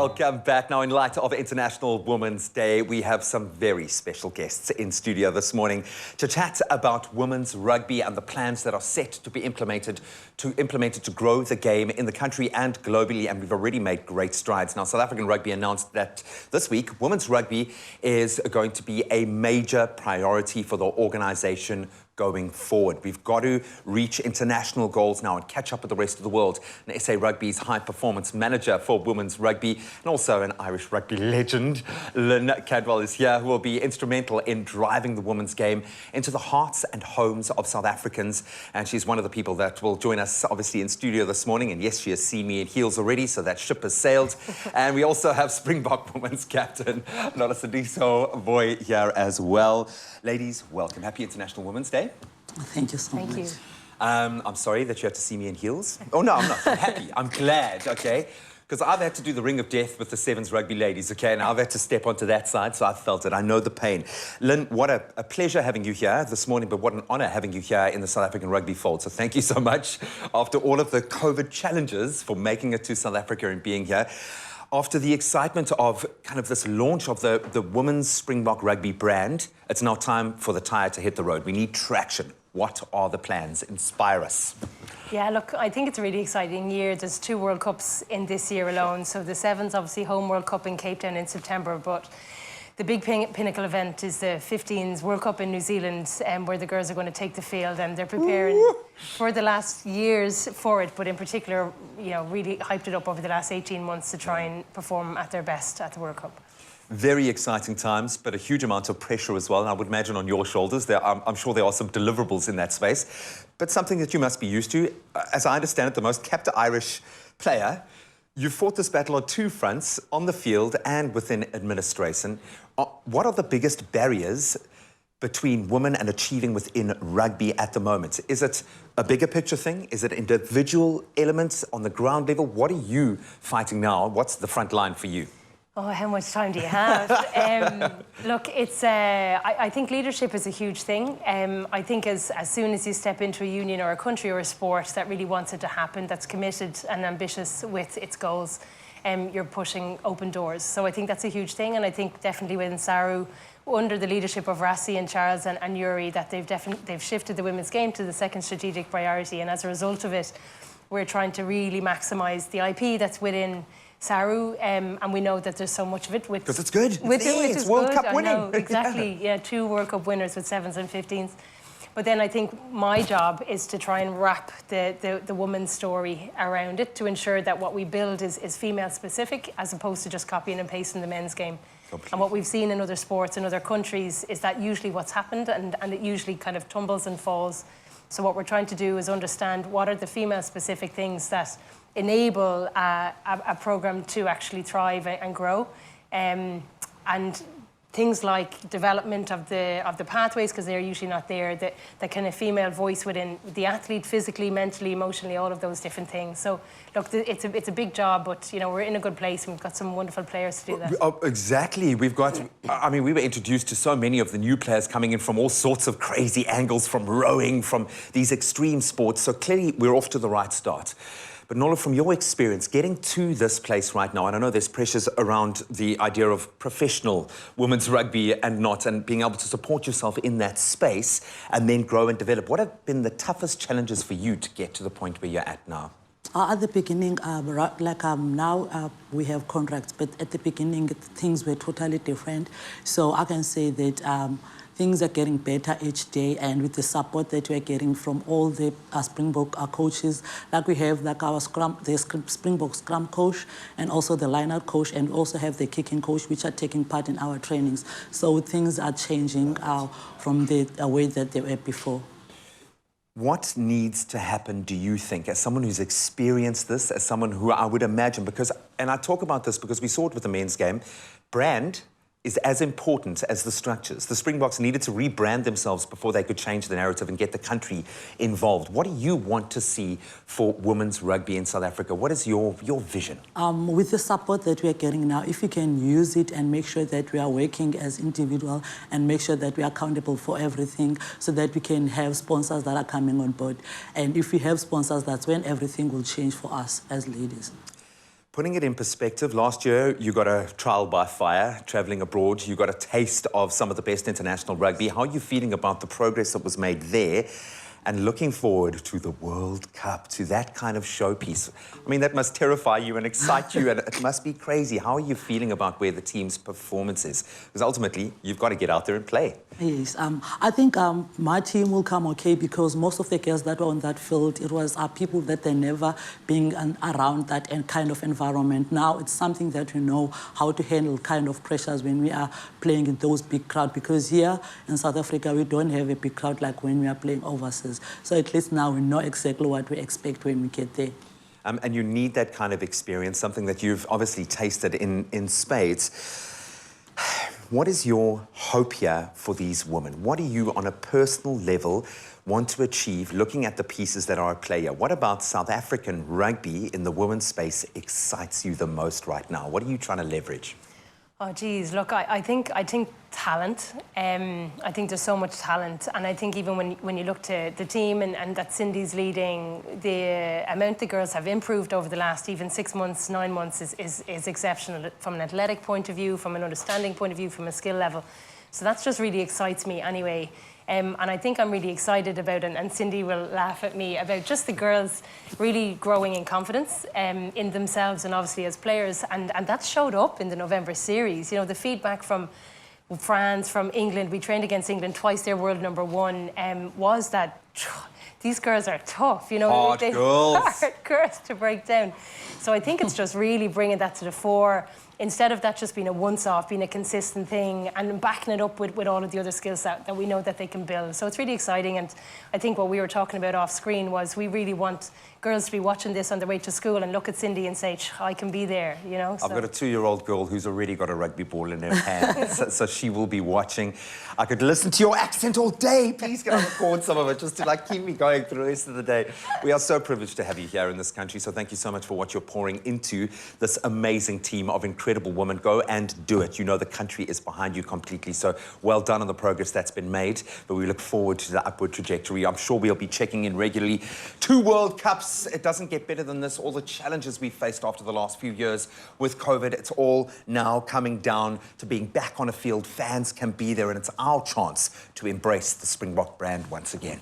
Welcome back. Now, in light of International Women's Day, we have some very special guests in studio this morning to chat about women's rugby and the plans that are set to be implemented to grow the game in the country and globally, and we've already made great strides. Now, South African Rugby announced that this week, women's rugby is going to be a major priority for the organisation going forward. We've got to reach international goals now and catch up with the rest of the world. And SA Rugby's high performance manager for women's rugby and also an Irish rugby legend, Lynn Cadwell, is here, who will be instrumental in driving the women's game into the hearts and homes of South Africans. And she's one of the people that will join us obviously in studio this morning. And yes, she has seen me in heels already, so that ship has sailed. And we also have Springbok women's captain, Nolasidiso Boy, here as well. Ladies, welcome. Happy International Women's Day. Thank you so much. Thank you. I'm sorry that you have to see me in heels. Oh, no, I'm not. I'm happy. I'm glad, okay? Because I've had to do the ring of death with the Sevens rugby ladies, okay? And I've had to step onto that side, so I've felt it. I know the pain. Lynn, what a pleasure having you here this morning, but what an honour having you here in the South African rugby fold. So thank you so much after all of the COVID challenges for making it to South Africa and being here. After the excitement of kind of this launch of the women's Springbok rugby brand, it's now time for the tyre to hit the road. We need traction. What are the plans? Inspire us. Yeah, look, I think it's a really exciting year. There's 2 World Cups in this year alone. So the Sevens, obviously, home World Cup in Cape Town in September, but the big pinnacle event is the 15s World Cup in New Zealand, where the girls are going to take the field, and they're preparing for the last years for it, but in particular, you know, really hyped it up over the last 18 months to try and perform at their best at the World Cup. Very exciting times, but a huge amount of pressure as well. And I would imagine on your shoulders, I'm sure there are some deliverables in that space, but something that you must be used to. As I understand it, the most capped Irish player, you fought this battle on 2 fronts, on the field and within administration. What are the biggest barriers between women and achieving within rugby at the moment? Is it a bigger picture thing? Is it individual elements on the ground level? What are you fighting now? What's the front line for you? Oh, how much time do you have? Look, it's. I think leadership is a huge thing. I think as soon as you step into a union or a country or a sport that really wants it to happen, that's committed and ambitious with its goals, you're pushing open doors. So I think that's a huge thing, and I think definitely within Saru, under the leadership of Rassi and Charles and Yuri, that they've shifted the women's game to the second strategic priority, and as a result of it, we're trying to really maximise the IP that's within Saru, and we know that there's so much of it. Because it's good. It's World Cup winning. I know, exactly. Yeah, 2 World Cup winners with 7s and 15s. But then I think my job is to try and wrap the woman's story around it to ensure that what we build is female specific as opposed to just copying and pasting the men's game. Completely. And what we've seen in other sports in other countries is that usually what's happened, and it usually kind of tumbles and falls. So what we're trying to do is understand what are the female specific things that enable a programme to actually thrive and grow, and things like development of the pathways, because they're usually not there, the kind of female voice within the athlete, physically, mentally, emotionally, all of those different things. So look, it's a big job, but you know, we're in a good place and we've got some wonderful players to do that. Oh, exactly. We've got, I mean, we were introduced to so many of the new players coming in from all sorts of crazy angles, from rowing, from these extreme sports. So clearly we're off to the right start. But Nola, from your experience, getting to this place right now, and I know there's pressures around the idea of professional women's rugby and not, and being able to support yourself in that space and then grow and develop. What have been the toughest challenges for you to get to the point where you're at now? At the beginning, now we have contracts, but at the beginning things were totally different. So I can say that things are getting better each day, and with the support that we're getting from all the Springbok coaches, like we have like our Springbok scrum coach and also the line-out coach, and we also have the kicking coach, which are taking part in our trainings. So things are changing from the way that they were before. What needs to happen, do you think, as someone who's experienced this, as someone who I would imagine, because, and I talk about this because we saw it with the men's game, brand is as important as the structures. The Springboks needed to rebrand themselves before they could change the narrative and get the country involved. What do you want to see for women's rugby in South Africa? What is your vision? With the support that we are getting now, if we can use it and make sure that we are working as individuals and make sure that we are accountable for everything so that we can have sponsors that are coming on board. And if we have sponsors, that's when everything will change for us as ladies. Putting it in perspective, last year you got a trial by fire, travelling abroad. You got a taste of some of the best international rugby. How are you feeling about the progress that was made there? And looking forward to the World Cup, to that kind of showpiece. I mean, that must terrify you and excite you, and it must be crazy. How are you feeling about where the team's performance is? Because ultimately, you've got to get out there and play. Yes, I think my team will come okay because most of the girls that were on that field, it was people that they never been around that kind of environment. Now it's something that we know how to handle kind of pressures when we are playing in those big crowds, because here in South Africa, we don't have a big crowd like when we are playing overseas. So at least now we know exactly what we expect when we get there. And you need that kind of experience, something that you've obviously tasted in spades. What is your hope here for these women? What do you, on a personal level, want to achieve looking at the pieces that are at play here? What about South African rugby in the women's space excites you the most right now? What are you trying to leverage? Oh, geez, look, I think talent. I think there's so much talent. And I think even when you look to the team and that Cindy's leading, the amount the girls have improved over the last even 6 months, 9 months is exceptional from an athletic point of view, from an understanding point of view, from a skill level. So that's just really excites me anyway. And I think I'm really excited about it, and Cindy will laugh at me, about just the girls really growing in confidence in themselves and obviously as players. And that showed up in the November series. You know, the feedback from France, from England, we trained against England twice, they're world #1, was that these girls are tough, you know. Hard girls. Hard girls to break down. So I think it's just really bringing that to the fore, instead of that just being a once-off, being a consistent thing, and backing it up with all of the other skills that we know that they can build. So it's really exciting, and I think what we were talking about off screen was we really want girls to be watching this on their way to school and look at Cindy and say, I can be there, you know. I've got a 2-year-old girl who's already got a rugby ball in her hand, so she will be watching. I could listen to your accent all day. Please can I record some of it just to keep me going through the rest of the day. We are so privileged to have you here in this country, so thank you so much for what you're pouring into this amazing team of incredible women. Go and do it. You know the country is behind you completely, so well done on the progress that's been made, but we look forward to the upward trajectory. I'm sure we'll be checking in regularly. 2 World Cups. It doesn't get better than this. All the challenges we faced after the last few years with COVID, it's all now coming down to being back on a field. Fans can be there, and it's our chance to embrace the Springbok brand once again.